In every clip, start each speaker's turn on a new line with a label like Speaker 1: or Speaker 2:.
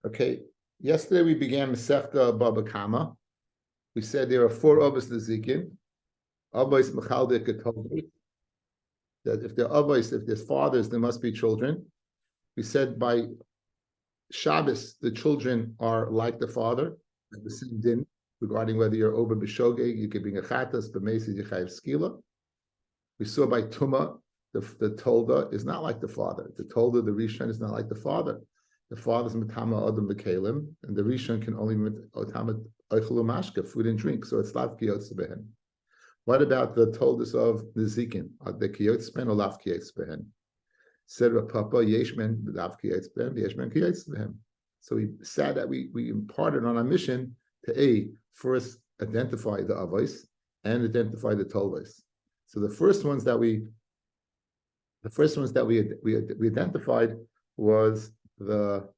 Speaker 1: Okay, yesterday we began Masechta Baba Kama. We said there are four Abbas Nezikin. Abbas Mechaldik Ketoldik. That if they're Abbas, if there's fathers, there must be children. We said by Shabbos, the children are like the father, like the same din, regarding whether you're over B'shogeg, you could bring a Chatas, B'mesis, Yechayev Skila. We saw by Tuma, the Tolda is not like the father. The Tolda, the Rishon, is not like the father. The father's Matama Adam B'Kalim, and the Rishon can only Matama Eichelu Mashka, food and drink. So it's Lav Kiyotz Behen. What about the Toldas of the Zikin? Are the Kiyotz Ben or Lav Kiyotz Behen? Said Papa, Yeshmen, Lav Kiyotz Ben, Yeshmen Kiyotz Behen. So we said that we imparted on our mission to first identify the Avos and identify the Toldas. So the first ones that we identified was the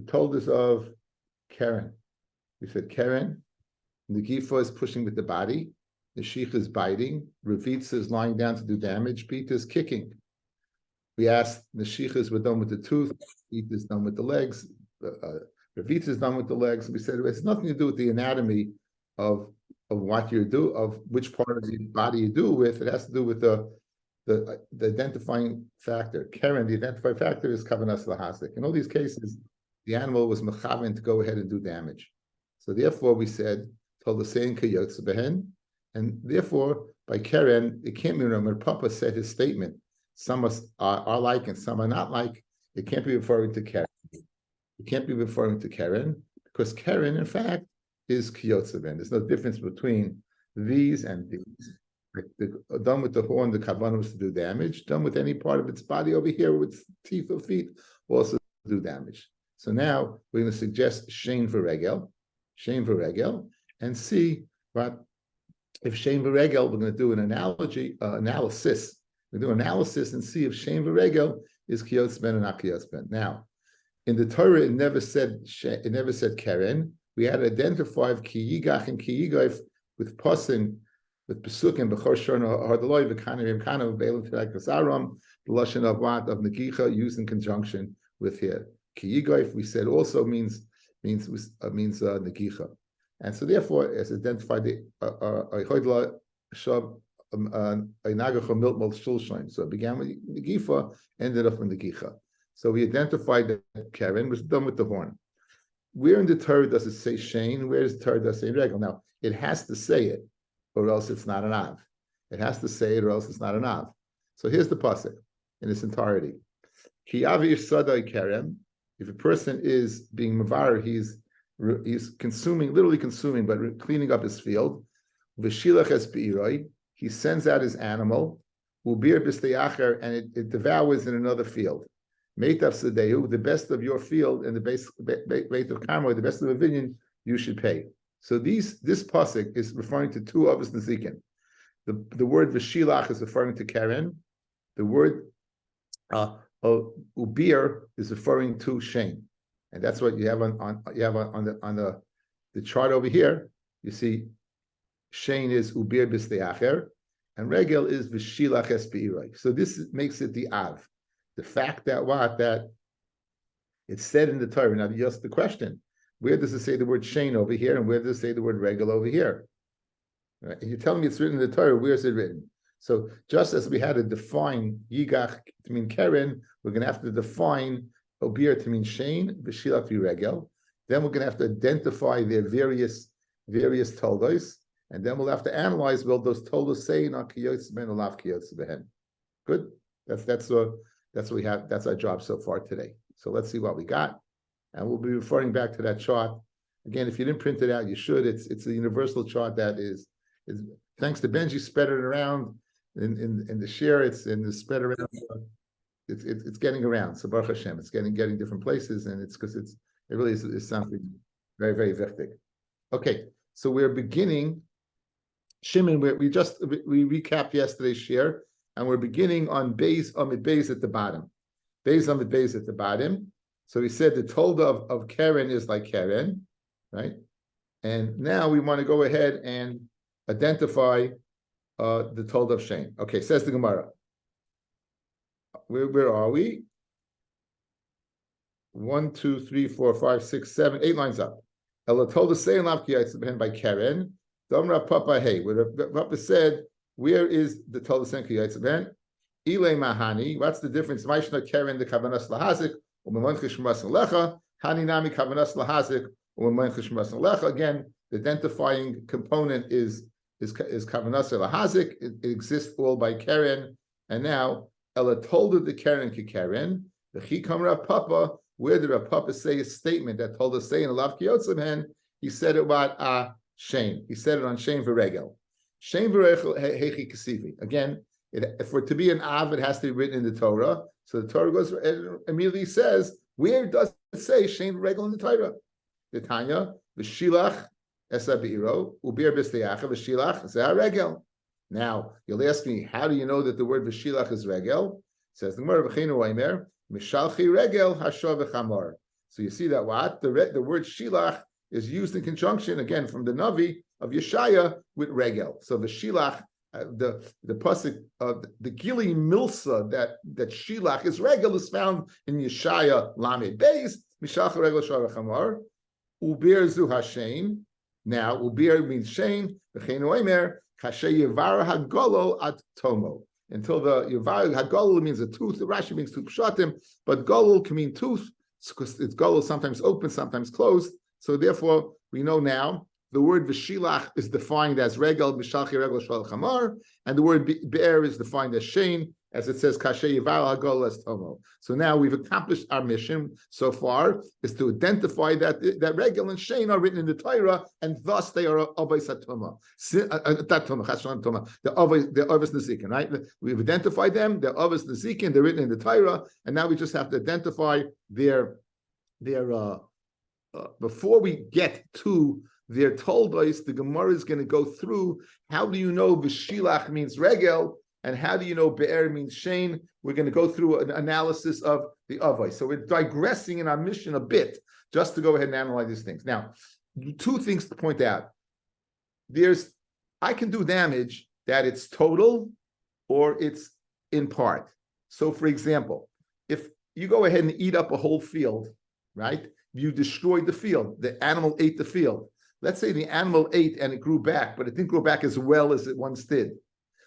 Speaker 1: Toldas of Karen. We said Karen, the Gifa is pushing with the body, the Sheikh is biting, Ravitza is lying down to do damage, Pita is kicking. We asked the Sheikh is done with the tooth, Pita is done with the legs, Ravitza is done with the legs. We said it has nothing to do with the anatomy of what you do, of which part of the body you do with. It has to do with the identifying factor. Karen, the identifying factor is Kavanas Lahasik. In all these cases, the animal was mechaven to go ahead and do damage. So therefore, we said, told the saying Kayotz Behen, and therefore, by Karen, it can't be when Papa said his statement, some are like and some are not like, it can't be referring to Karen. It can't be referring to Karen, because Karen, in fact, is Kiyotz Behen. There's no difference between these and these. Done with the horn, the kavanah was to do damage. Done with any part of its body over here with teeth or feet, also do damage. So now we're going to suggest Shein V'Regel, and see what if Shein V'Regel, we're going to do an analysis. We do analysis and see if Shein V'Regel is Kiyotz Ben or not Kiyotz Ben. Now, in the Torah, it never said Keren. We had identified Ki Yigach and Ki Yigayf with Pasim, with Pesukim, B'chor Shorno Hardaloi, V'kanim Kanav, Beilim Tirak Kasaram, the Lashon of what? Of Negicha, used in conjunction with here. Ki Yigayf, we said also means Negicha. And so therefore, it's identified the Ayhodla Shab Einagacha Miltmal Shulshaim. So it began with Negifa, ended up with Negicha. So we identified that Karen was done with the horn. Where in the Torah does it say Shein? Where does the Torah does it say Regel? Now, it has to say it, or else it's not an Av. It has to say it, or else it's not an Av. So here's the pasuk in its entirety. Ki avir sadai Karen. If a person is being mavar, he's consuming, literally consuming, but cleaning up his field. V'shilach es be'iroi. He sends out his animal. Ubir b'steyacher, and it devours in another field. Meitav Sadehu, the best of your field and the base of Karma, the best of the vineyard, you should pay. So this pasuk is referring to two of us Nezikin. The word V'shilach is referring to Karen. The word Ubir is referring to Shein, and that's what you have on the chart over here. You see, Shein is Ubir b'steyacher, and Regel is V'shilach es be'iroi. So this makes it the Av. The fact that it's said in the Torah. Now, just the question: where does it say the word Shein over here, and where does it say the word Regel over here? Right? And you're telling me it's written in the Torah. Where is it written? So, just as we had to define Yigach to mean Keren, we're going to have to define Obir to mean Shein, V'shilach Regel. Then we're going to have to identify their various toldos, and then we'll have to analyze, well, those toldos say not Kiyotz Ben or Lav Kiyotz Behen. Good. That's what we have. That's our job so far today. So let's see what we got, and we'll be referring back to that chart again. If you didn't print it out, you should. It's a universal chart that is thanks to Benji spread it around in the share. It's in the spread around. It's getting around. So Baruch Hashem, it's getting different places, and it's because it really is something very, very wichtig. Okay, so we're beginning. Shimon, we recapped yesterday's share. And we're beginning on Beis Amid Beis at the bottom. Beis Amid Beis at the bottom. So we said the Tolda of Karen is like Karen, right? And now we want to go ahead and identify the told of Shane. Okay, says the Gemara. Where are we? 1, 2, 3, 4, 5, 6, 7, 8 lines up. Ella told us say by Karen. Domra Papa Hey. Where Rabbi said, where is the told us saying Kiyatzben? Ile Mahani. What's the difference? Maishna Karen the Kavanas Lahazik, or Mamanchish Lecha. Hani Nami Kavanas Lahazik, or Mamanchish Lecha. Again, the identifying component is Kavanas Lahazik. It exists all by Karen. And now Ella told the Karen Kikaren. The Chikamra Papa. Where did Rav Papa say a statement that told us say in Alav Kiyotzim? He said it about Shane. He said it on Shane V'Regel. Shane V'Regel Hechi Kasivi. Again, for it to be an Av, it has to be written in the Torah. So the Torah goes immediately says, where does it say Shane V'Regel in the Torah? The Tanya V'Shilach Esa Beiro Ubir B'Steyacha V'Shilach Zeh Regel. Now you'll ask me, how do you know that the word V'Shilach is Regel? It says the Gemara V'Chinu Oimer. Mishalchi regel hashav v'chamor. So you see that what the word shilach is used in conjunction again from the Navi of Yeshaya with regel. So the shilach, the pasuk of the gili milsa that shilach is regel is found in Yeshaya lamed beis mishalchi regel hashav v'chamor ubir zu hashem. Now ubir means shame. V'cheinu oimer kasher yevar hagolo at tomo. Until the Yavar Hagolul means a tooth, the Rashi means tooth pshatim, but Golul can mean tooth, because it's Golul sometimes open, sometimes closed. So therefore, we know now the word V'shilach is defined as Regel, Mishalchi Regel Shal Chamar, and the word Be'er is defined as Shein, as it says Kasher Yavar Hagolul as Tomo. So now we've accomplished our mission so far, is to identify that Regel and Shein are written in the Torah, and thus they are Avos Satoma. The Avos Nezikin, right? We've identified them, they're Avos Nezikin, they're written in the Torah, and now we just have to identify their before we get to their toldos, the Gemara is going to go through how do you know V'shilach means Regel, and how do you know Be'er means Shane? We're going to go through an analysis of the Avos. So we're digressing in our mission a bit, just to go ahead and analyze these things. Now, 2 things to point out. I can do damage that it's total or it's in part. So for example, if you go ahead and eat up a whole field, right? You destroyed the field. The animal ate the field. Let's say the animal ate and it grew back, but it didn't grow back as well as it once did.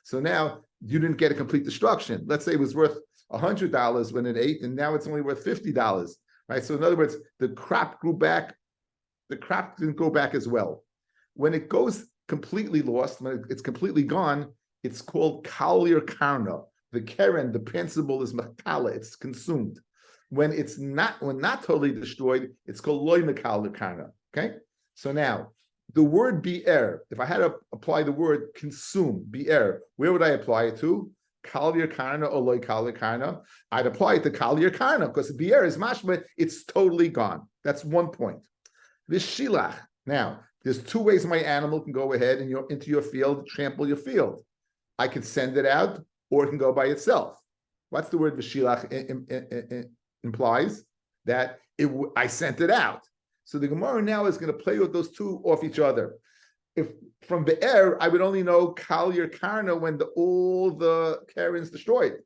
Speaker 1: So now you didn't get a complete destruction. Let's say it was worth $100 when it ate, and now it's only worth $50, right? So in other words, the crop grew back, the crop didn't go back as well. When it goes completely lost, when it's completely gone, it's called kalir karna. The keren, the principle is makala, it's consumed. When not totally destroyed, it's called loy makalir karna. Okay? So now, the word bi'er, if I had to apply the word consume, bi'er, where would I apply it to? Kalir karna or loy kalir karna? I'd apply it to kalir karna, because bi'er is mashma, it's totally gone. That's one point. This shilach. Now, there's 2 ways my animal can go ahead and into your field, trample your field. I can send it out, or it can go by itself. What's the word v'shilach implies? That I sent it out. So the Gemara now is going to play with those 2 off each other. If from Be'er, I would only know Kalir Karna when all the Karen's destroyed.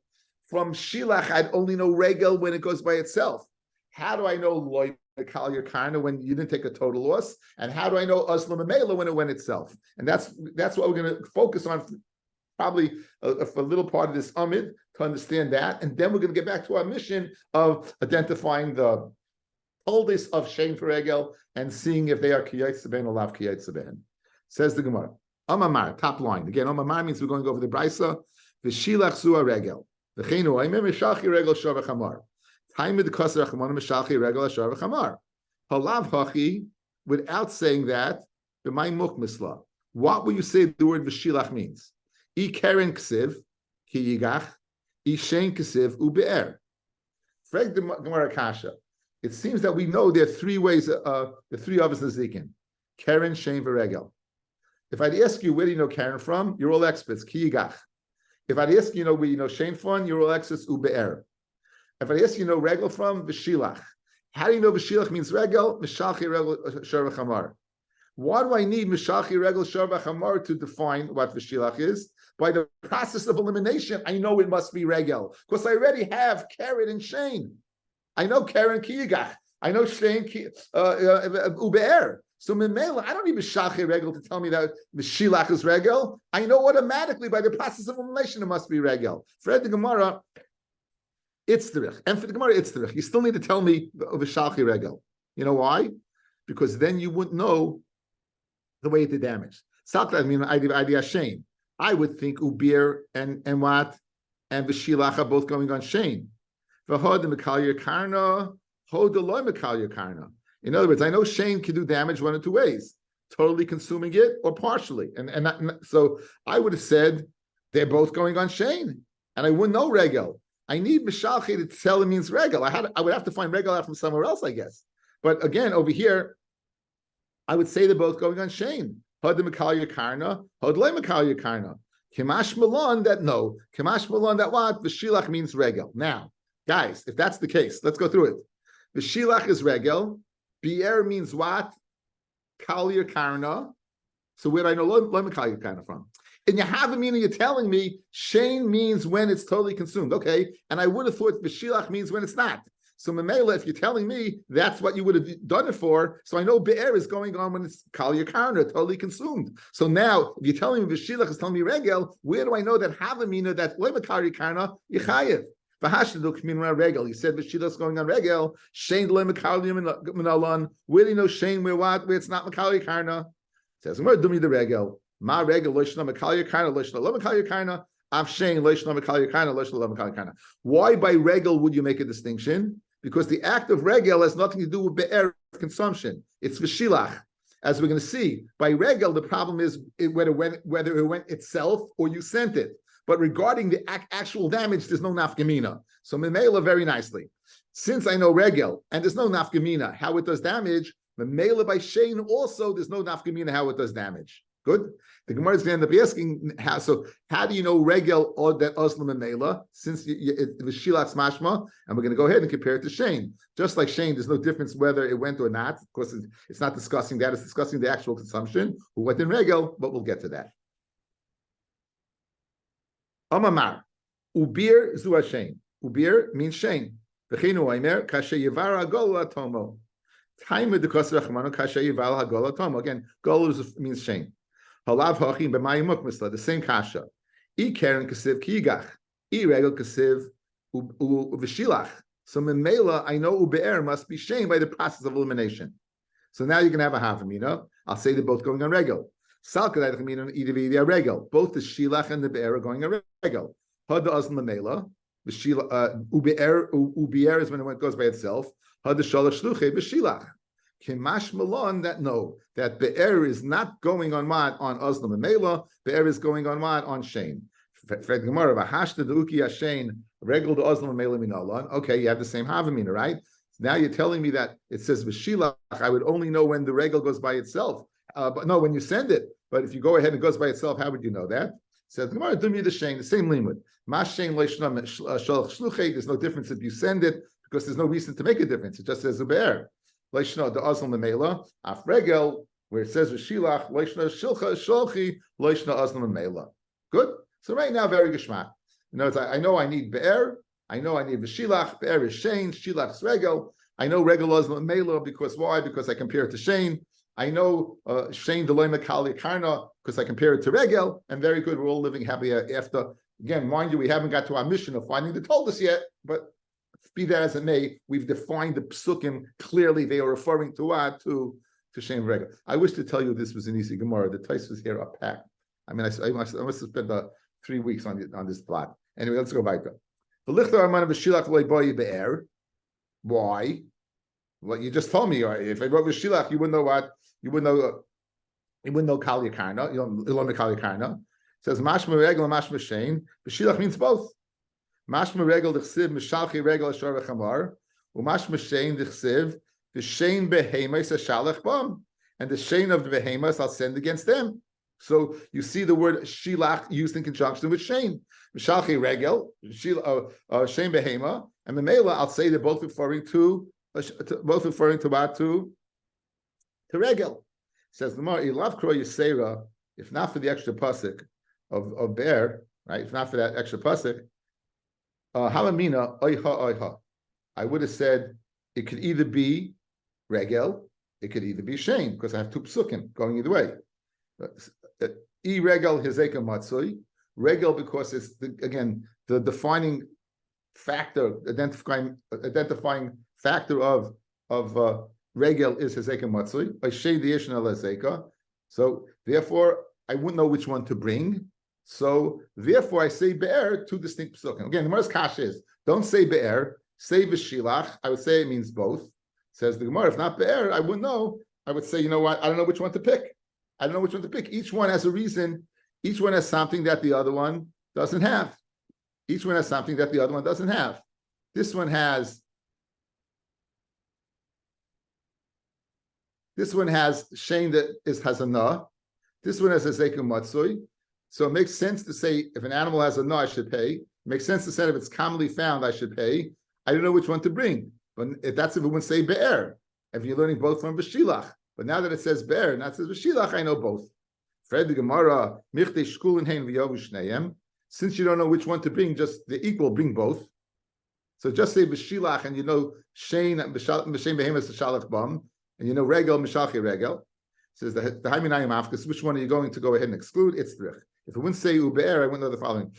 Speaker 1: From Shilach, I'd only know Regel when it goes by itself. How do I know Loy Kalir Karna when you didn't take a total loss? And how do I know Aslam and Mela when it went itself? And that's what we're going to focus on, probably for a little part of this Amid, to understand that. And then we're going to get back to our mission of identifying the oldest of Shein for Regel and seeing if they are Kiyotz Seben or Lav Kiyotz Seben. Says the Gemara. Amamar, top line. Again, Amamar means we're going over the Brisa. V'shilach zua Regel. V'cheinu oimer mishalchi Regel shor v'chamar. Taimid koser achamon mishalchi Regel shor v'chamar. Halav hachi, without saying that, b'may mukmisla. What will you say the word v'shilach means? I keren ksiv, ki yigach, I shein ksiv, u'be'er. Frag the Gemara Kasha. It seems that we know there are 3 ways, the 3 of us Nezikin. Karen, Shein, V'regel. If I'd ask you, where do you know Karen from? You're all experts, Ki Yigach. If I'd ask you, where you know Shein from? You're all experts, Ube'er. If I'd ask you, Regel from? V'shilach. How do you know V'shilach means Regel? Mishalchi Regel Shor V'chamar. Why do I need Mishachi Regel Sharva Chamar to define what V'shilach is? By the process of elimination, I know it must be Regel, because I already have Karen and Shane. I know Karen Kiyagach. I know Shane Ube'er. So Memela, I don't need Mishachi Regel to tell me that V'shilach is Regel. I know automatically by the process of elimination it must be Regel. For the Gemara, Itzderich. And for the Gemara, Itzderich. You still need to tell me V'shalchi Regel. You know why? Because then you wouldn't know the way it did damage. I mean, I would think Ubir and what? And V'shilach are both going on Shane. V'hod Mekalya Karna, hod Eloy Mekalya Karna. In other words, I know Shane can do damage one of two ways: totally consuming it or partially. So I would have said they're both going on Shane, and I wouldn't know Regel. I need Mishalchi to tell it means Regel. I would have to find Regel out from somewhere else, I guess. But again, over here, I would say they're both going on Shane. Hod Mekalya Karna, hod Eloy Mekalya Karna. Kimash Malon that no. Kimash Malon that what? V'shilach means Regel. Now, guys, if that's the case, let's go through it. V'shilach is Regel. Bi'er means what? Kalya Karna. So where do I know Lo Mekalya Karna from? And you have a meaning, you're telling me Shane means when it's totally consumed. Okay, and I would have thought V'shilach means when it's not. So Memela, if you're telling me that's what you would have done it for, so I know Be'er is going on when it's Kalya Karna, totally consumed. So now, if you're telling me V'shilach is telling me Regel, where do I know that Havamina, that Lo Mekalya Karna, Yechayev? Regel. He said V'shilach is going on Regel. Shane Lo Mekalya Minalan. Where do you know Shane where what? Where it's not Mekalya Karna? Says, I'm going to do me the Regel. Ma Regel, Lo Shna Mekalya Karna, Lo Shna Lo Mekalya Karna. Av Shane, Lo Shna Mekalya Karna, Lo Shna Lo Mekalya Karna. Why by Regel would you make a distinction? Because the act of Regel has nothing to do with Be'er consumption. It's V'shilach. As we're going to see, by Regel, the problem is whether it went itself or you sent it. But regarding the actual damage, there's no nafkamina. So Memela very nicely. Since I know Regel, and there's no nafkamina, how it does damage, Memela by Shane also, there's no nafkamina how it does damage. Good? The Gemara is going to end up asking, how do you know Regel or that Oslam and Mela? Since it was Shilach's Mashma, and we're going to go ahead and compare it to Shane. Just like Shane, there's no difference whether it went or not. Of course, it's not discussing that, it's discussing the actual consumption, who went in Regel, but we'll get to that. Amamar, Ubir zu Shane. Ubir means Shane. V'chinu oimer, kashe yivara gola tomo. Time with the kosher achmano, kashe yivara gola tomo. Again, gola means Shane. Halav hachim b'mayim mukmisla, the same kasha. I keren kasiv kiyigach. I regel kasiv v'shilach. So memela, I know ube'er must be Shane by the process of elimination. So now you're going to have a havamina. I'll say they're both going on regel. Both the shilach and the be'er are going on regel. Had the azn lemela, the ube'er is when it goes by itself. Had the shalach shluche b'shilach. Kimash malon that no, that be'er is not going on what on azn lemela. Be'er is going on what on Shane. Fred Gemara v'hashta the uki Shane regel the azn lemela minalan. Okay, you have the same havamina, right? Now you're telling me that it says b'shilach. I would only know when the regel goes by itself. But no, when you send it, but if you go ahead and it goes by itself, how would you know that? It says Gemara, do me the Shane, the same limud. Mas Shane leishna shalach shluchei. There's no difference if you send it because there's no reason to make a difference. It just says zubeir leishna the azal memela af regel where it says shilach leishna shilcha shalchi leishna azal memela. Good. So right now, very geshmak. You know, I know I need be'er. I know I need v'shilach. Be'er is Shane. Shilach is regel. I know regel azal memela because why? Because I compare it to Shane. I know Shane Deloy Mekalya Karna because I compare it to Regel, and very good. We're all living happy after. Again, mind you, we haven't got to our mission of finding the Toldos yet, but be that as it may, we've defined the psukim clearly. They are referring to what to Shane Regel. I wish to tell you this was an easy Gemara. The Tais was here up packed. I mean, I must have spent 3 weeks on this plot. Anyway, let's go back to why? Well, you just told me. If I wrote V'shilach, you wouldn't know what. You wouldn't know Kalya Karna. You don't know Kalya Karna. It says Mashma Regel and Mashma Shane. V'shilach means both. Mashma Regel d'chsiv Mishalchi Regel Ashar v'Chamar. U'Mashma Shane d'chsiv V'Shane Behemas Ashalach Bam. And the Shane of the Behemas I'll send against them. So you see the word Shilach used in conjunction with Shane. Mishalchi Regel, Shane Behema, and Memela. I'll say they're both referring to what to Regel. Says the Mar, Ilav Kro Yisera, if not for the extra pasuk of bear, right? If not for that extra pasuk, Halamina Oiha Oiha. I would have said it could either be regel, it could either be shame, because I have two psukim going either way. E regel hizeka matzui, regel because it's the defining factor, identifying factor of regel is hizeka matzui. By shei diishna lezeka. So therefore, I wouldn't know which one to bring. So therefore, I say be'er, two distinct psukim. Again, the Gemara's kash is don't say be'er, say v'shilach. I would say it means both. Says the Gemara, if not be'er, I wouldn't know. I would say, you know what? I don't know which one to pick. I don't know which one to pick. Each one has a reason. Each one has something that the other one doesn't have. Each one has something that the other one doesn't have. This one has shame that has a na. This one has a zekum matzui. So it makes sense to say if an animal has a na, I should pay. It makes sense to say if it's commonly found, I should pay. I don't know which one to bring. But if it wouldn't say be'er. If you're learning both from B'shilach. But now that it says be'er and that says B'shilach, I know both. Fred the Gemara, Michte Shkulin Hein V'yovu Shneim. Since you don't know which one to bring, just the equal, bring both. So just say B'shilach and you know Shein B'shem Behemoth Shalach Bam, and you know Regel Mishalchi Regel. It says the Haiminayim Afkas, which one are you going to go ahead and exclude? It's Drich. If it wouldn't say Ube'er, I wouldn't know the following.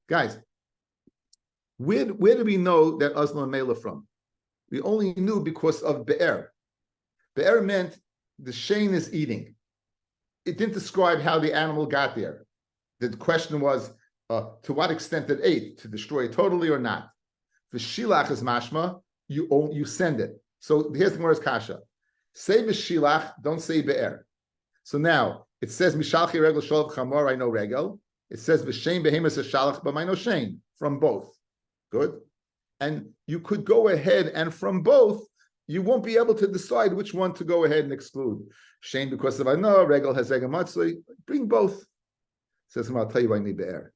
Speaker 1: Guys, where do we know that Azlan Mela from? We only knew because of Be'er. Be'er meant the Shane is eating. It didn't describe how the animal got there. The question was, to what extent it ate, to destroy it totally or not. The Shilach is mashma, you send it. So here's the Gemara's kasha. Say B'shilach, don't say Be'er. So now, it says Mishalchi Regel Sholov Chamor, I know Regel. It says V'shem Behemoth Shalach, but I know Shane, from both. Good. And you could go ahead and from both, you won't be able to decide which one to go ahead and exclude. Shame because of I know Regel has Egamatzui. Bring both. Says I'll tell you why I need Be'er.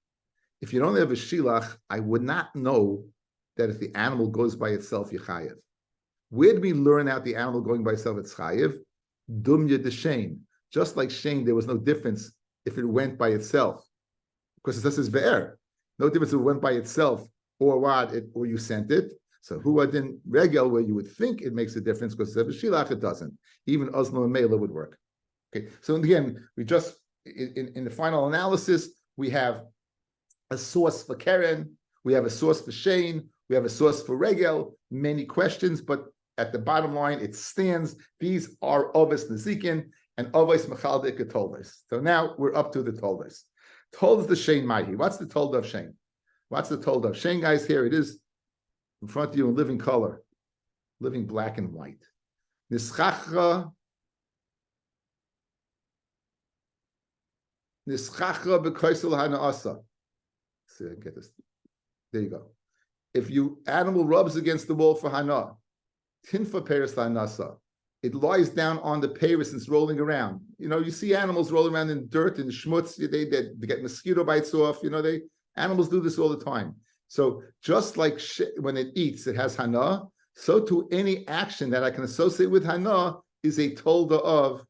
Speaker 1: If you don't have a Shilach, I would not know that if the animal goes by itself, Yechayev. Where did we learn out the animal going by itself? It's Chayev. Dumya de Shane. Just like Shane, there was no difference if it went by itself. Because this is Be'er. No difference if it went by itself or or you sent it. So Huadin Regel, where you would think it makes a difference, because if Shilach, it doesn't. Even Oslo and Mela would work. Okay. So again, we just in the final analysis, we have a source for Keren, we have a source for Shane, we have a source for Regel, many questions, but at the bottom line, it stands. These are Ovis Nezikin and Ovis Mechaldik Toldes. So now we're up to the Toldes. Toldes the Shane Mahi. What's the Tolda of Shane? What's the Tolda of Shane, guys? Here it is in front of you in living color, living black and white. Nischachra b'koisel ha'na'asa. See, get this. There you go. If you animal rubs against the wall for hana, tinfa peris ha'nasa, it lies down on the paris and it's rolling around. You know, you see animals roll around in dirt and schmutz. They get mosquito bites off. You know, animals do this all the time. So just like when it eats, it has hana. So to any action that I can associate with hana is a tolda of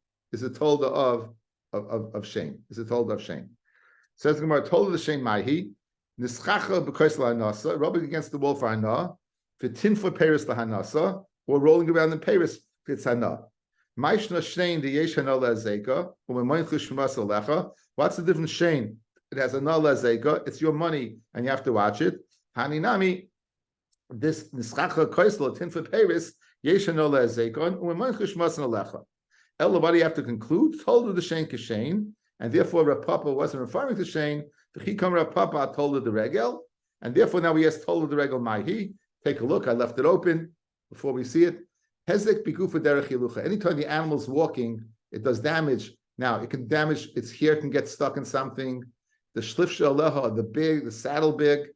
Speaker 1: shame. Is a tolda of shame. Says the Gemara, tolda the shame mahi. Nischacha b'kois la'anasa, rubbing against the wall for hana, fitin for paris lahanasa, or rolling around in paris for its hana. Maishna shein the yesh hana la'azeka, u'memoinchu shmas alecha. What's the difference shein? It has hana la'azeka, it's your money, and you have to watch it. Haninami, this nischacha koisla tin for paris, yesh hana la'azeka, u'memoinchu shmas alecha. Everybody have to conclude, told the shein kishein, and therefore Rav Papa wasn't referring to shein. The Chikam Rav Papa told the regel, and therefore now he has told the regel mahi. Take a look. I left it open before we see it. Hezek bigufa derech yilucha. Anytime the animal's walking, it does damage. Now it can damage its hair, can get stuck in something. The shlif shaleha, the saddle big,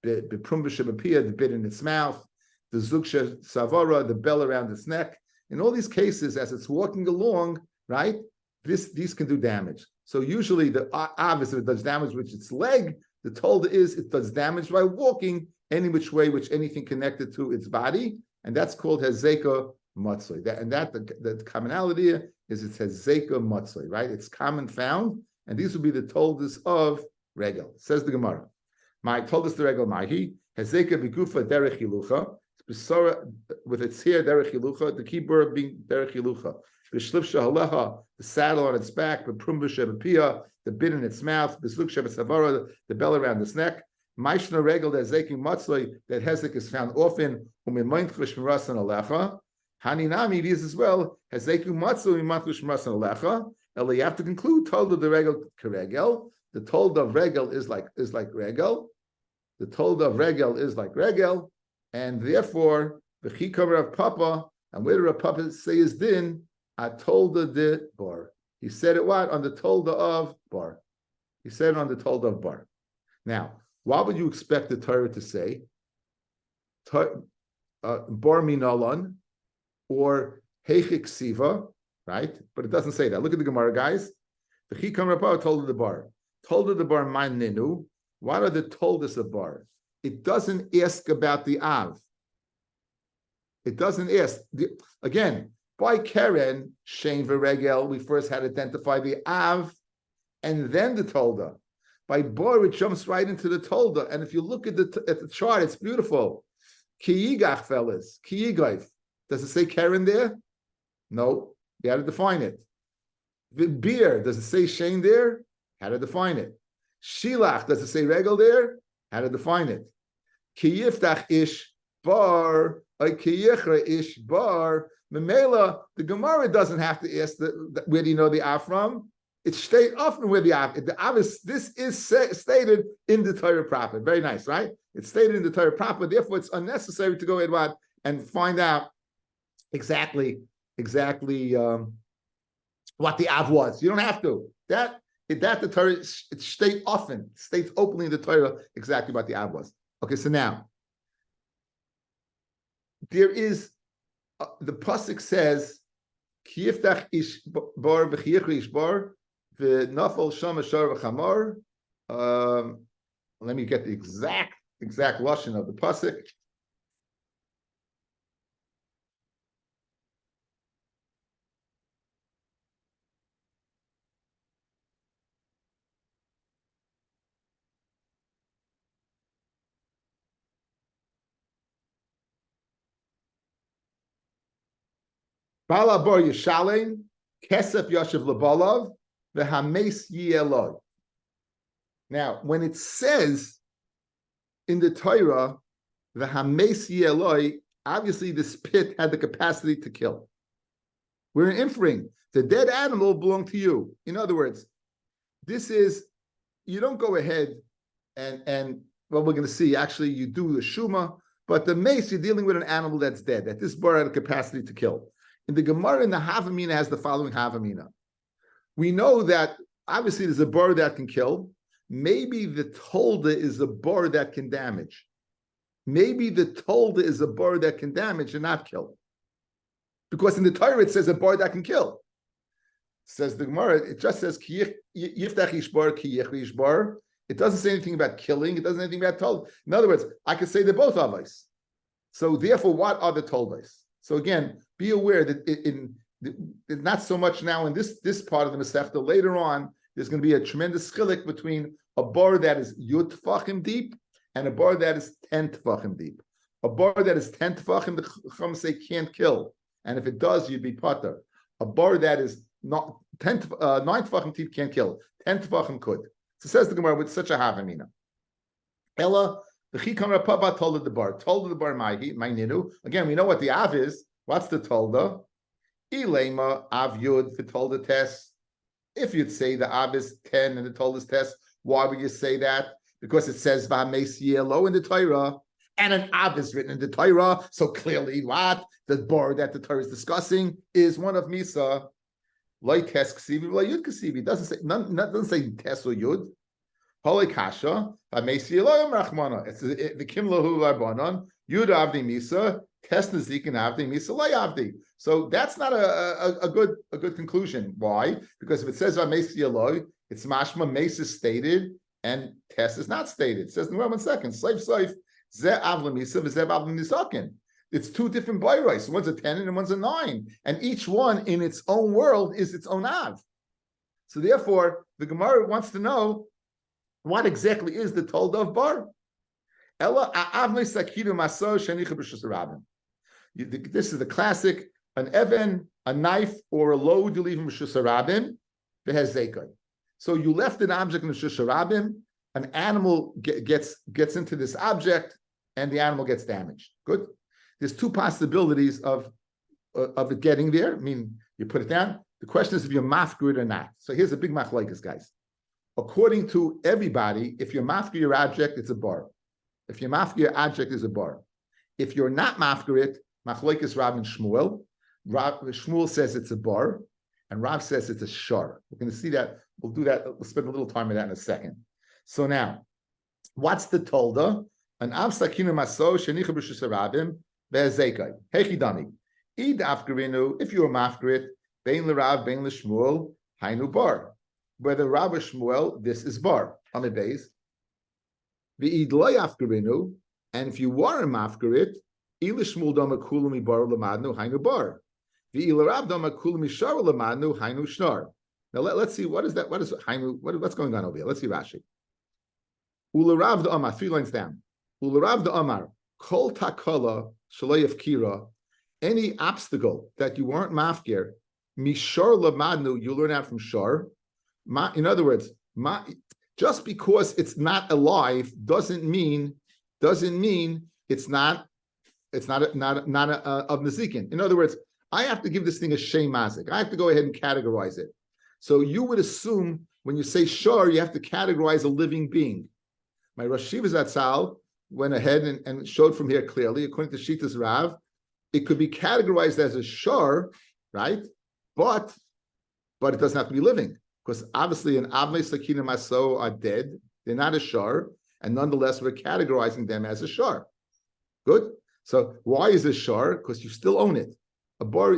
Speaker 1: the prumbisha b'pia, the bit in its mouth, the zuksha savara, the bell around its neck. In all these cases, as it's walking along, right, these can do damage. So usually the obviously it does damage with its leg. The tolda is it does damage by walking any which way, which anything connected to its body, and that's called Hezeka Matzoi. The commonality is it says Zeka Matzoi, right? It's common found, and these will be the toldas of Regel. Says the Gemara. My told us the Regel Mahi, Hezeka Bigufa Derech Hilucha, with its hair Derech Hilucha, the keyboard being Derech Hilucha. B'shlifsha Haleha, the saddle on its back, B'prum B'shebapia, the bit in its mouth, B'sluk Shebasavara, the bell around its neck. Maishna Regel that Zeki Matzoi, that Hezek is found often, Umimain Chvishmirasan Alecha. Haninami, these as well, Hezeku Matzoi, Matlush Mirasan Alecha. You have to conclude, Tolda the Regel Keregel. The Tolda of Regel is like Regel. The Tolda of Regel is like Regel, and therefore the Chikamer of Papa, and where Rav Papa say is din, I Tolda de Bar. He said it what? On the Tolda of Bar. He said it on the Tolda of Bar. Now, what would you expect the Torah to say? Bar Minalan or Heichik Siva, right? But it doesn't say that. Look at the Gemara, guys. The Chikamer of Papa Tolda de Bar. Tolda de Bar man ninu. What are the toldas of Bar? It doesn't ask about the Av. It doesn't ask. Again, by Keren, Shein V'Regel, we first had to identify the Av and then the Tolda. By Bar, it jumps right into the Tolda. And if you look at the chart, it's beautiful. Ki Yigach, fellas. Ki Yigayf. Does it say Keren there? No. You had to define it. The beer, does it say Shein there? How to define it. Shilach, does it say Regel there? How to define it. Ki Yiftach Ish Bar, or Ki Yichra Ish Bar. Memela, the Gemara doesn't have to ask where do you know the Av from? It's straight off from where the Av. The Av is, this is stated in the Torah proper. Very nice, right? It's stated in the Torah proper. Therefore, it's unnecessary to go ahead and find out exactly what the Av was. You don't have to. That the Torah, it states openly in the Torah exactly what the Av was. Okay, so now there is the pasuk says Ki yiftach ish bar v'chiyichri ish bar v'nafal sham ashar v'chamar. Let me get the exact lashon of the pasuk. Bala bar yishalem kesef yashiv lebalav v'hames yieloi. Now, when it says in the Torah v'hames yieloi, obviously this pit had the capacity to kill. We're inferring the dead animal belonged to you. In other words, this is, you don't go ahead and well, we're going to see, actually you do the shuma, but the mace, you're dealing with an animal that's dead, that this bar had a capacity to kill. In the Gemara, in the Havamina has the following Havamina. We know that obviously there's a bar that can kill. Maybe the tolda is a bar that can damage. Maybe the tolda is a bar that can damage and not kill. Because in the Torah it says a bar that can kill. Says the Gemara, it just says yiftach ishbar ki ishbar. It doesn't say anything about killing. It doesn't say anything about tolda. In other words, I could say they're both avos. So therefore, what are the toldas? So again, be aware that not so much now in this part of the Masechta. Later on, there's going to be a tremendous chilik between a bar that is yud tefachim deep and a bar that is 10 tefachim deep. A bar that is 10 tefachim, the Chacham say can't kill, and if it does, you'd be pater. A bar that is not 9 tefachim deep can't kill. 10 tefachim could. So says the Gemara with such a havamina. Ella the chikam rapapa told the bar my ninu. Again, we know what the av is. What's the tolda? Ilema av yud the tolda test. If you'd say the av is 10 and the tolda is test, why would you say that? Because it says v'hameis yelo in the Torah, and an av is written in the Torah. So clearly, what the bar that the Torah is discussing is one of misa. Like test kasivi, like yud kasivi. Doesn't say test or yud. Holy kasha v'hameis yelo rachmana. It's the kimlahu rabbanon yud avdi misa. Test nazik and avdi misa lay avdi. So that's not a good conclusion. Why? Because if it says v'hameis yelo, it's mashma mace is stated and test is not stated. It says in 1 second, safe, ze avla misa, v'ze avla misakin. it's two different bayros. One's a 10 and one's a 9. And each one in its own world is its own av. So therefore, the Gemara wants to know what exactly is the Tolda of bar. This is the classic, an even, a knife, or a load you leave in Rishus Harabim, has Zekai. So you left an object in Rishus Harabim, an animal gets into this object, and the animal gets damaged. Good. There's two possibilities of it getting there. I mean, you put it down. The question is if you're mafkir it or not. So here's a big machlokes, guys. According to everybody, if you're mafkir your object, it's a bar. If you're mafkir your object, is a bar. If you're not mafkir it, machlokes Rav and Shmuel. Shmuel says it's a bar, and Rav says it's a shar. We're going to see that. We'll do that. We'll spend a little time on that in a second. So now, what's the tolda? An av sakina maso shenicha b'shus harabim ve'zekai. Hechidami. Id afkarinu. If you were mafkir bein l'Rav, bein l'Shmuel, hainu bar. Whether Rav or Shmuel, this is bar on the base. V'id lo afkarinu. And if you were mafkir it, ila Shmuel dama kulumi bar lamadnu hainu bar. V'ila Rav dama kulumi shar lamadnu hainu shnar. Now let's see what is that. What is hainu? What's going on over here? Let's see Rashi. Ula Rav the Amar, 3 lines down. Ula Rav the Amar, kol takala shaloyef kira, any obstacle that you weren't mafkir, mishar lamadnu, you learn out from shar. In other words, just because it's not alive doesn't mean it's not of nezikin. In other words, I have to give this thing a shem mazik. I have to go ahead and categorize it. So you would assume when you say shar, you have to categorize a living being. My Rosh Shiva Zatzal went ahead and showed from here clearly, according to Shita's Rav, it could be categorized as a shar, right? But it doesn't have to be living, because obviously an Avnei Sakina Maso are dead, they're not a shar, and nonetheless we're categorizing them as a shar. Good? So why is it shar? Because you still own it. A bar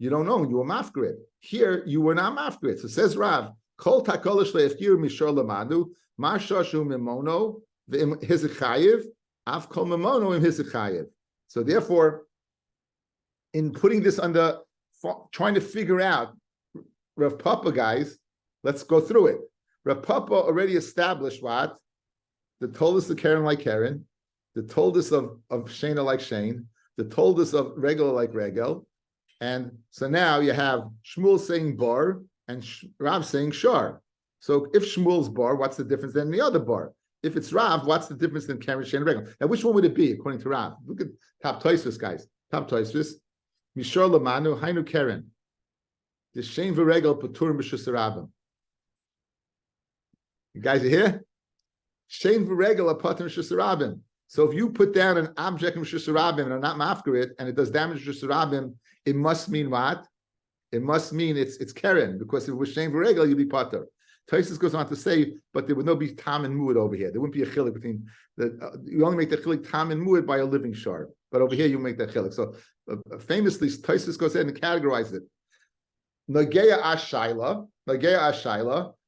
Speaker 1: you don't own, you were mafkir it. Here you were not mafkir it. So says Rav, Kol takolish le'efkir mishar lamadu, Marshashu mimono v'hizichayev, af kol mimono im hizichayev. So therefore, in putting this under, trying to figure out Rav Papa, guys, let's go through it. Rav Papa already established what? The told us the Karen like Karen, the told us of Shana like Shane, the told us of Regel like Regel, and so now you have Shmuel saying bar and Rav saying shar. So if Shmuel's bar, what's the difference than the other bar? If it's Rav, what's the difference than Karen, Shane, and Regel? Now, which one would it be according to Rav? Look at top Tosfos, guys. Top Tosfos. Mishar Lamanu, Hainu Karen. The Shane v'Regel Paturim b'Shus Harabim. You guys are here? Shane v'Regel are Paturim b'Shus Harabim. So if you put down an object in Rishus Harabim and are not mafkir it, and it does damage to Rishus Harabim, it must mean what? It must mean it's Keren, because if it was Shem V'Regel, you'd be Pater. Taisus goes on to say, but there would no be Tam and Muad over here. There wouldn't be a chilik between you only make the chilik Tam and Muad by a living shard, but over here you make that chilik. So famously, Taisus goes ahead and categorizes it. Nageya Ashayla.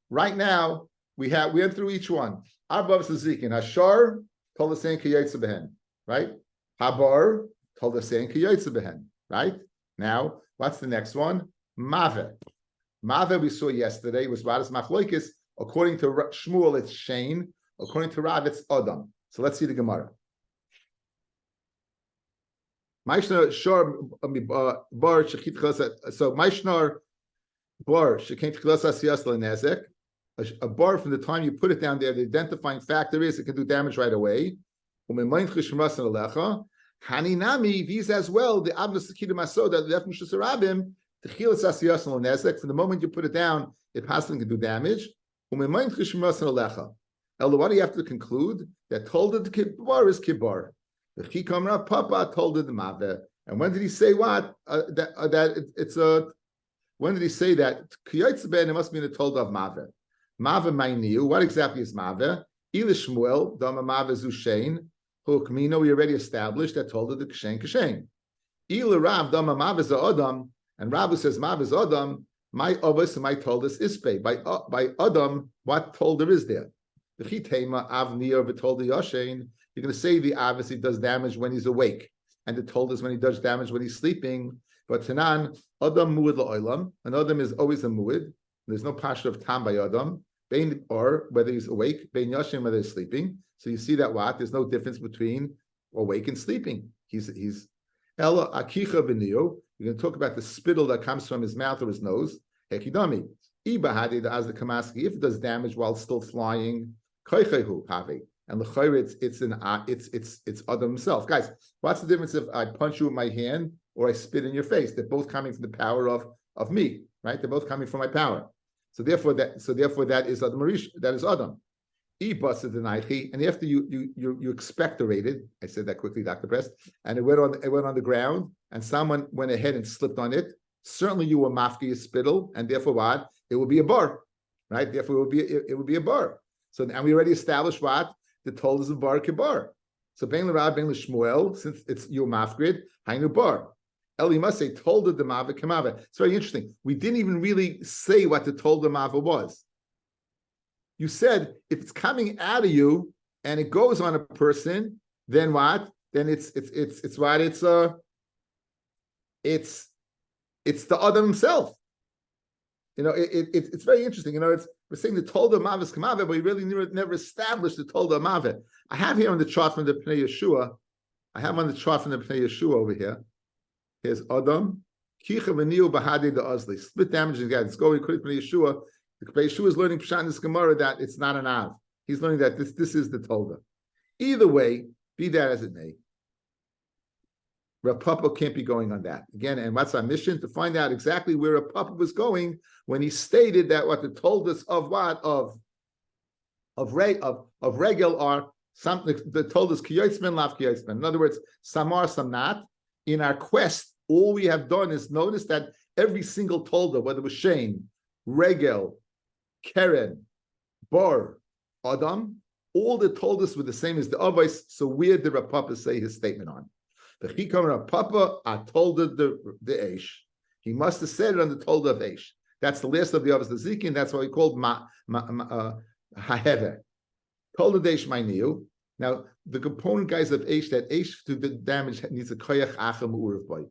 Speaker 1: Right now we went through each one. Arbav Sazikin Ashar told us saying Kiyotze Behen, right? Habar told us saying Kiyotze Behen, right? Now, what's the next one? Mave. Mave we saw yesterday was Vadas Machloikis. According to Shmuel, it's Shane. According to Rav, it's Adam. So let's see the Gemara. Maishnar Shor Bar Shechit Chilasa. So Maishnar Bar Shechit Chilasa Siyas Lenezek. A bar from the time you put it down there, the identifying factor is it can do damage right away. Haninami, these as well, the Abnus Sakida Masoda, the Definition Sarabim, the Chilas Asiyas and Nezek, from the moment you put it down, it possibly can do damage. What do you have to conclude? That told it the Kibar is Kibar. The Chikamra Papa told it the Mave. And when did he say what? When did he say that? Kiyotze Ben, it must mean it told of Mave. Mave Mainiu, what exactly is Mave? Ila Shmuel, Dama Mave Zushain, Hukmino, we already established that told it the Kshen Kshen. Ila Rav, Dama Mave Adam, and Rav says Mave Adam, my Obus and my told us Ispe. By Adam, what told there is there? The Chitema Avnir told the Yoshein, you're going to say the obviously does damage when he's awake. and the told us when he does damage when he's sleeping. But Tanan, Adam muad la'olam, an Adam is always a muad. There's no pasha of tam by Adam, or whether he's awake, bein yashin, whether he's sleeping. So you see that there's no difference between awake and sleeping. He's Ella akicha b'niyo. You're going to talk about the spittle that comes from his mouth or his nose. Hekidami. Ibahadi as the kamaski, if it does damage while still flying, koichehu have. And the it's Adam himself. Guys, what's the difference if I punch you with my hand or I spit in your face? They're both coming from the power of me, right? They're both coming from my power. So therefore that is Adam Marish, that is Adam. And after you expectorated, I said that quickly, Dr. Prest, and it went on the ground, and someone went ahead and slipped on it. Certainly you were mafki a spittle, and therefore what? It would be a bar, right? Therefore it would be a bar. So and we already established what? The told is a bar kibar. So bein l'Rab, bein l'Shmuel, since it's your mafgrid, hainu bar. Eli must say told the mava kamava. It's very interesting. We didn't even really say what the told the mava was. You said if it's coming out of you and it goes on a person, then what? Then it's what? It's the Adam himself. It's very interesting. We're saying the Tolda Mavis Kamave, but we really never established the Tolda Mavet. I have here on the chart from the Pnei Yeshua. Over here. Here's Adam. Kicha v'niu bahadi the Ozli. Split damage again. It's going quick Pnei Yeshua. The Pnei Yeshua is learning Pshat in this Gemara that it's not an Av. He's learning that this is the Tolda. Either way, be that as it may, Rav Papa can't be going on that. Again, and what's our mission? To find out exactly where Rav Papa was going when he stated that what they told us of what? Of regel are something that told us kiyotzman, lav kiyotzman. In other words, some are, some not. In our quest, all we have done is notice that every single tolda, whether it was Shane, regel, Keren, Bar, Adam, all the told us were the same as the Avos. So where did Rav Papa say his statement on? The Chikam Rav Papa, I told the Eish. He must have said it on the told of Eish. That's the last of the Avos, the Zikin. That's what he called Haheve. Told the Eish Mainiu. Now, the component guys of Eish, that Eish to the damage needs a Koyach Acham U'urav boy.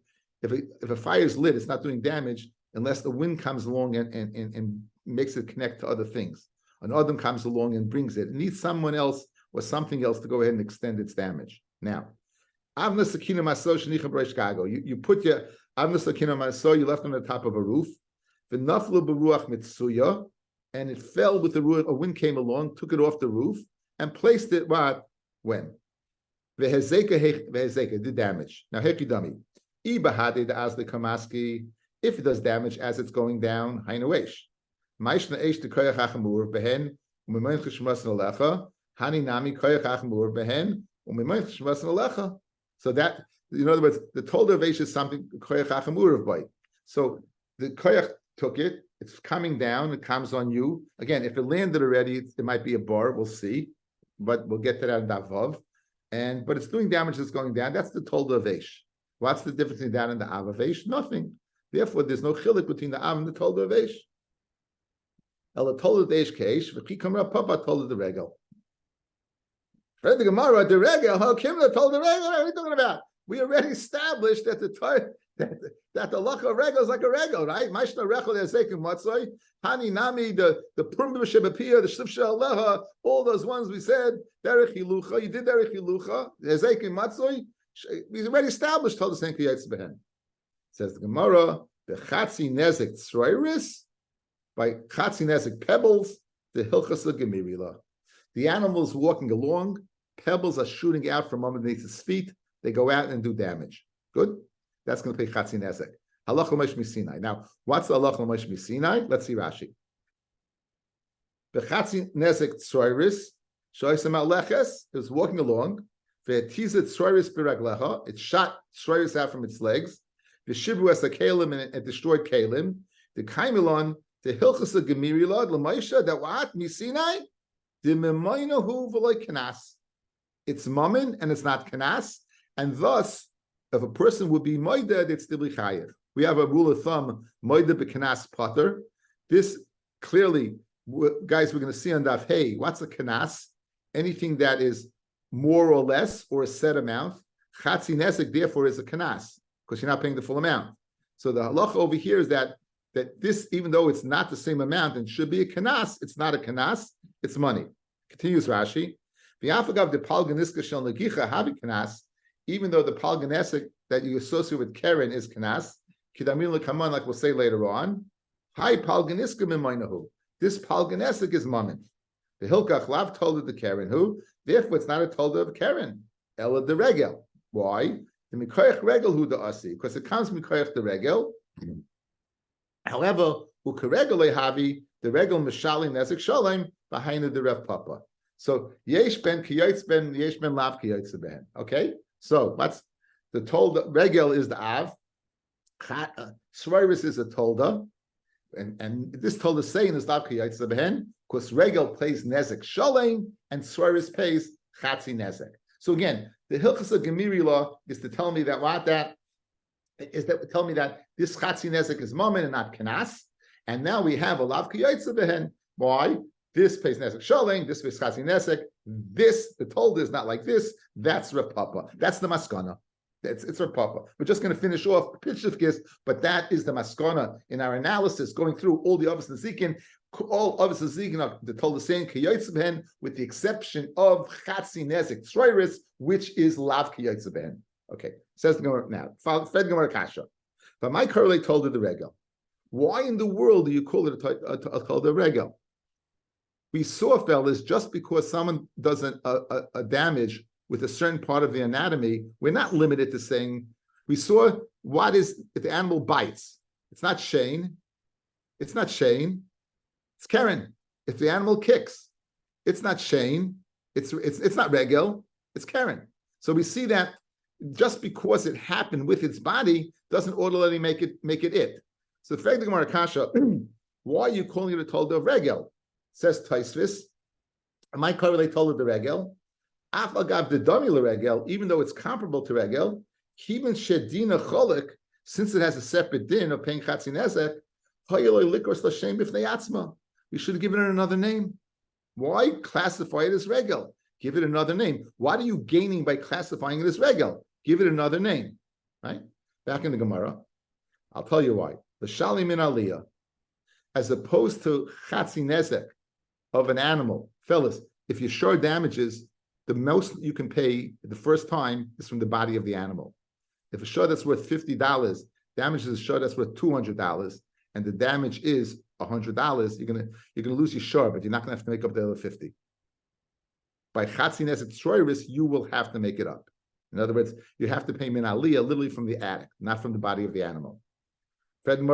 Speaker 1: If a fire is lit, it's not doing damage unless the wind comes along and makes it connect to other things. An Adam comes along and brings it. It needs someone else or something else to go ahead and extend its damage. Now, Avna Sakina Maso Shenicha Breish Gago. You put your Avna Sakina Maso, you left on the top of a roof. V'naflu b'ruach mitsuya, and it fell with the roof. A wind came along, took it off the roof, and placed it what? When? V'hezeka did damage. Now hekidami. Ibahade the Azli Kamaski, if it does damage as it's going down, Hainu Eish. Maishna Eish the Koyach Achamur Behen, Umimayin Chishmas Alecha, Hani Nami Koyach Achamur Behen, Umimayin Chishmas Alecha. So that, in other words, the Tolda of Eish is something Koyach Achamur Boy. So the Koyach took it, it's coming down, it comes on you. Again, if it landed already, it might be a bar, we'll see, but we'll get to that in Davav. But it's doing damage that's going down. That's the Tolda of Eish. What's the difference between that and the Av of Eish? Nothing. Therefore, there's no chilik between the Av and the Tolda of Eish. El Tolda of Eish Keish, v'chikam Rav Papa Tolda the Regel. Fred the Gemara, the Regel, how Kimla told the Regel, what are we talking about? We already established that the Lacha Regel is like a Regel, right? Mashna Rechel Yazekim Matzoi, Hani Nami, the Prum Shebapia, the Shlifsha Aleha, all those ones we said, Derech Hilucha, you did Derech Hilucha, Yazekim Matzoi, we already established told the same Kiyetz Behen. Says the Gemara, the Chatzi Nezek Tzroiris, by Chatzi Nezek pebbles, the Hilchas Gemirila. The animal's walking along, pebbles are shooting out from underneath his feet, they go out and do damage. Good? That's going to pay Chatzi Nezek. Halach L'Moshe Misinai. Now, what's the Halach L'Moshe Misinai? Let's see Rashi. The Chatzi Nezek Tzroiris, Shoisem Aleches, it was walking along, it shot Tzroiris out from its legs. The Shibru as a Kalim and it destroyed Kalim. The Kaimilon, the Hilchas of Gemirila, L'Maisha, that what? Misinai? The Memoina hu v'loy Kanas. It's Mammon and it's not Kanas. And thus, if a person would be Moided, it's Dibli Chayev. We have a rule of thumb, Moided b'Kanas Potter. This clearly, guys, we're going to see on Daf, hey, what's a Kanas? Anything that is more or less, or a set amount. Chatzi nesek therefore is a kanas because you're not paying the full amount. So the halacha over here is that this, even though it's not the same amount and should be a kanas, it's not a kanas, it's money. Continues Rashi. V'afagav de palganiska shel negicha havi kanas, even though the palganisik that you associate with Karen is kanas, kidamil lekaman, like we'll say later on. Hi palganiska mimaynahu. This palganisik is mammon. The hilkach lav told the Karen who, therefore it's not a tolda of Karen. Ella the regel. Why? The mikoyach regel who the asi, because it comes mikoyach the regel. However, who karegel havi the regel mishalim nezek shalem behind the Rev Papa. So yesh ben kiyotz ben yesh ben lav kiyotz ben. Okay, so what's the tolda? Regel is the av. Sroiris is a tolda, and this tolda saying is lav kiyotz ben because regel pays nezek shalem and sroiris pays chatzi nezek. So again, the Hilchas of Gemiri law is to tell me that tell me that this chatzi nezek is mammon and not kanas, and now we have a lav kiyotz behen. Why? This pays nezek shalem, this pays chatzi nezek. This the told is not like this. That's Rav Papa. That's the maskana. It's Rav Papa. We're just going to finish off Pitchifkis, but that is the maskana in our analysis, going through all the Avos Nezikin. All Avos Nezikin are the told the same kiyotz behen, with the exception of chatzi nezek tzroiris, which is lav kiyotz behen. Okay, says the Gemara now. Fed Gemara Kasha. But my correlate told her the regel. Why in the world do you call it a told regel? We saw, fellas, just because someone does a damage with a certain part of the anatomy, we're not limited to saying. We saw what is if the animal bites. It's not Shane. It's not Shane. It's Karen. If the animal kicks, it's not Shane. It's not regel. It's Karen. So we see that. Just because it happened with its body doesn't automatically make it. So the fact Gemara Kasha, why are you calling it a tolda of regel? Says Taisvis, my correlate told the regel. Afagav the dummy regel, even though it's comparable to regel, even shedina cholik, since it has a separate din of paying chatzi nezek, we should have given it another name. Why classify it as regel? Give it another name. What are you gaining by classifying it as regel? Give it another name, right? Back in the Gemara, I'll tell you why. The shalim min aliyah, as opposed to chatzi nezek of an animal, fellas. If you show damages, the most you can pay the first time is from the body of the animal. If a show that's worth $50 damages a show that's worth $200, and the damage is $100, you're gonna lose your show, but you're not gonna have to make up the other 50. By chatzi nezek tzroiris, you will have to make it up. In other words, you have to pay min aliyah literally from the attic, not from the body of the animal. Does it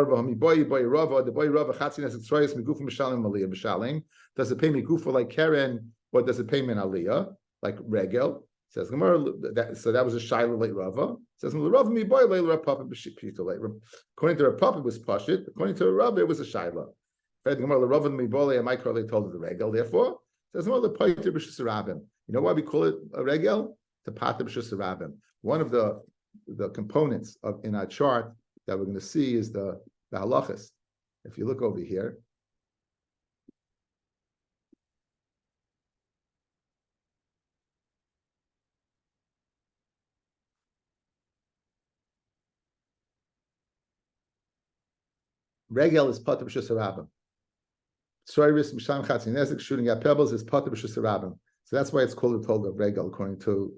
Speaker 1: pay me gufa like Karen, or does it pay min aliyah like regel? Says Gemara. So that was a shaila like Rava. Says Rava mi boy like Rav Papa b'shipito. According to Rav Papa, it was pashit. According to Rava, it was a shaila. Gemara Rava mi boy and my correlate told the regel. Therefore, says Gemara lepaiter b'shusarabim. You know why we call it a regel? To pater b'shusarabim. One of the components in our chart that we're going to see is the halachas. If you look over here, regel is pater b'shusarabim. Tzroiris misham chatzi nezek, shooting at pebbles, is pater b'shusarabim. So that's why it's called a tolda of regel, according to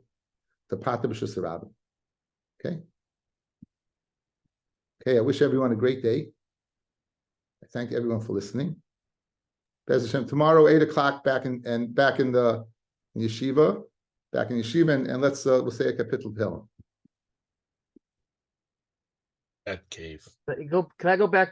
Speaker 1: the pater b'shusarabim. Okay. Okay, I wish everyone a great day. I thank everyone for listening. Bez Hashem, tomorrow 8:00 back in the yeshiva, and let's we'll say a kapitel pill.
Speaker 2: That cave.
Speaker 3: Can I go back